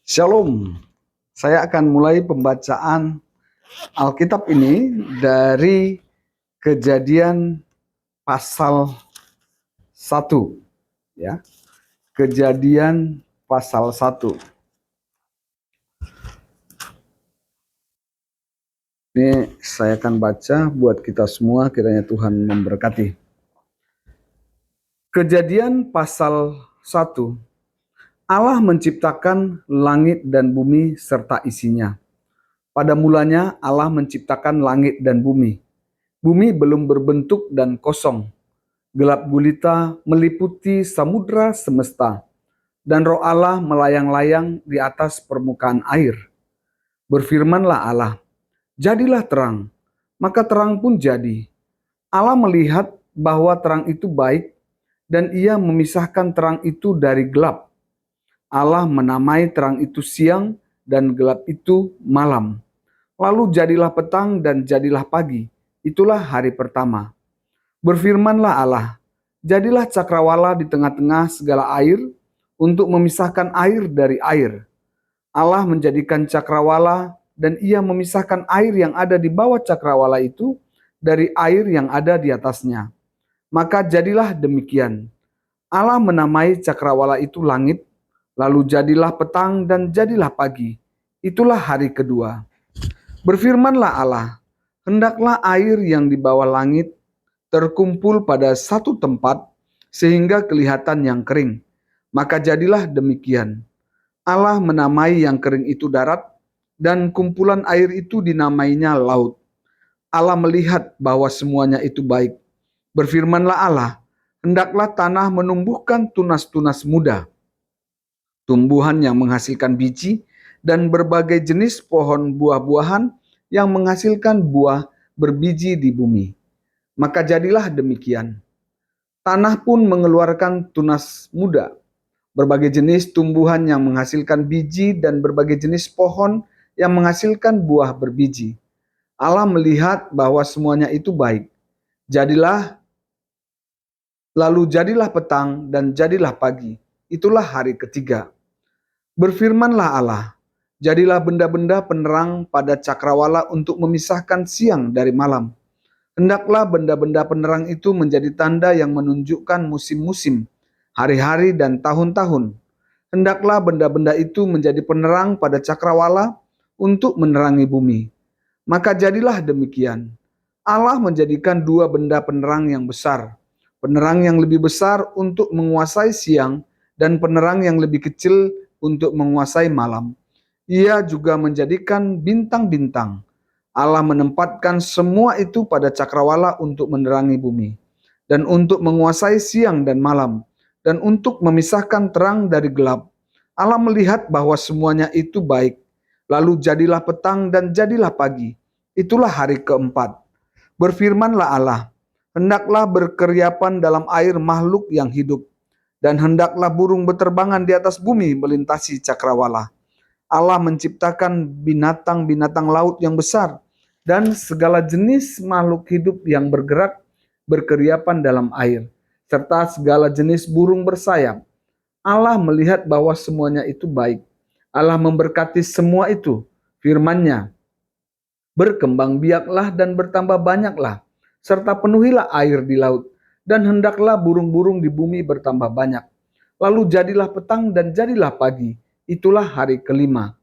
Shalom, saya akan mulai pembacaan Alkitab ini dari Kejadian pasal 1, ya. Kejadian pasal 1. Ini saya akan baca buat kita semua, kiranya Tuhan memberkati. Kejadian pasal 1. Allah menciptakan langit dan bumi serta isinya. Pada mulanya Allah menciptakan langit dan bumi. Bumi belum berbentuk dan kosong. Gelap gulita meliputi samudra semesta, dan roh Allah melayang-layang di atas permukaan air. Berfirmanlah Allah, jadilah terang, maka terang pun jadi. Allah melihat bahwa terang itu baik, dan ia memisahkan terang itu dari gelap. Allah menamai terang itu siang, dan gelap itu malam. Lalu jadilah petang dan jadilah pagi. Itulah hari pertama. Berfirmanlah Allah, jadilah cakrawala di tengah-tengah segala air untuk memisahkan air dari air. Allah menjadikan cakrawala dan ia memisahkan air yang ada di bawah cakrawala itu dari air yang ada di atasnya. Maka jadilah demikian. Allah menamai cakrawala itu langit, lalu jadilah petang dan jadilah pagi. Itulah hari kedua. Berfirmanlah Allah, hendaklah air yang di bawah langit terkumpul pada satu tempat sehingga kelihatan yang kering. Maka jadilah demikian. Allah menamai yang kering itu darat, dan kumpulan air itu dinamainya laut. Allah melihat bahwa semuanya itu baik. Berfirmanlah Allah, hendaklah tanah menumbuhkan tunas-tunas muda, tumbuhan yang menghasilkan biji, dan berbagai jenis pohon buah-buahan yang menghasilkan buah berbiji di bumi. Maka jadilah demikian. Tanah pun mengeluarkan tunas muda, berbagai jenis tumbuhan yang menghasilkan biji, dan berbagai jenis pohon yang menghasilkan buah berbiji. Allah melihat bahwa semuanya itu baik. Lalu jadilah petang dan jadilah pagi. Itulah hari ketiga. Berfirmanlah Allah, jadilah benda-benda penerang pada cakrawala untuk memisahkan siang dari malam. Hendaklah benda-benda penerang itu menjadi tanda yang menunjukkan musim-musim, hari-hari dan tahun-tahun. Hendaklah benda-benda itu menjadi penerang pada cakrawala untuk menerangi bumi. Maka jadilah demikian. Allah menjadikan dua benda penerang yang besar. Penerang yang lebih besar untuk menguasai siang dan penerang yang lebih kecil untuk menguasai malam. Ia juga menjadikan bintang-bintang. Allah menempatkan semua itu pada cakrawala untuk menerangi bumi, dan untuk menguasai siang dan malam, dan untuk memisahkan terang dari gelap. Allah melihat bahwa semuanya itu baik. Lalu jadilah petang dan jadilah pagi. Itulah hari keempat. Berfirmanlah Allah, hendaklah berkeriapan dalam air makhluk yang hidup, dan hendaklah burung beterbangan di atas bumi melintasi cakrawala. Allah menciptakan binatang-binatang laut yang besar dan segala jenis makhluk hidup yang bergerak berkeriapan dalam air, serta segala jenis burung bersayap. Allah melihat bahwa semuanya itu baik. Allah memberkati semua itu. Firman-Nya, berkembang biaklah dan bertambah banyaklah, serta penuhilah air di laut, dan hendaklah burung-burung di bumi bertambah banyak. Lalu jadilah petang dan jadilah pagi. Itulah hari kelima.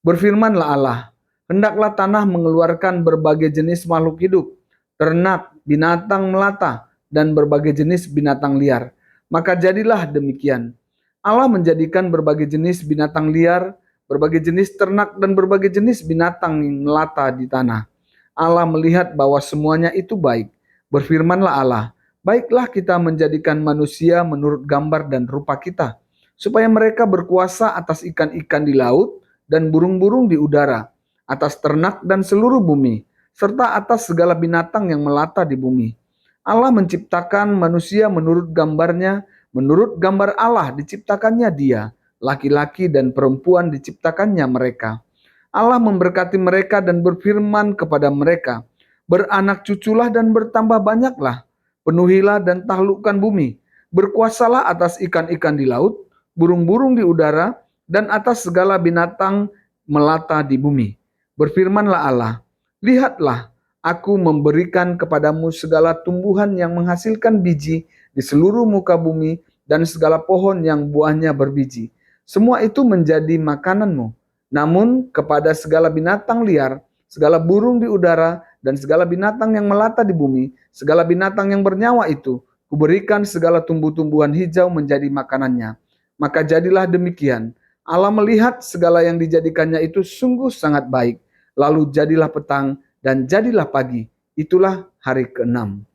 Berfirmanlah Allah, hendaklah tanah mengeluarkan berbagai jenis makhluk hidup, ternak, binatang melata, dan berbagai jenis binatang liar. Maka jadilah demikian. Allah menjadikan berbagai jenis binatang liar, berbagai jenis ternak, dan berbagai jenis binatang yang melata di tanah. Allah melihat bahwa semuanya itu baik. Berfirmanlah Allah, baiklah kita menjadikan manusia menurut gambar dan rupa kita, supaya mereka berkuasa atas ikan-ikan di laut dan burung-burung di udara, atas ternak dan seluruh bumi, serta atas segala binatang yang melata di bumi. Allah menciptakan manusia menurut gambarnya, menurut gambar Allah diciptakannya dia, laki-laki dan perempuan diciptakannya mereka. Allah memberkati mereka dan berfirman kepada mereka, beranak cuculah dan bertambah banyaklah, penuhilah dan taklukkan bumi, berkuasalah atas ikan-ikan di laut, burung-burung di udara, dan atas segala binatang melata di bumi. Berfirmanlah Allah, lihatlah, aku memberikan kepadamu segala tumbuhan yang menghasilkan biji di seluruh muka bumi dan segala pohon yang buahnya berbiji. Semua itu menjadi makananmu. Namun kepada segala binatang liar, segala burung di udara, dan segala binatang yang melata di bumi, segala binatang yang bernyawa itu, kuberikan segala tumbuh-tumbuhan hijau menjadi makanannya. Maka jadilah demikian. Allah melihat segala yang dijadikannya itu sungguh sangat baik. Lalu jadilah petang dan jadilah pagi. Itulah hari ke-6.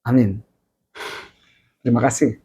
Amin. Terima kasih.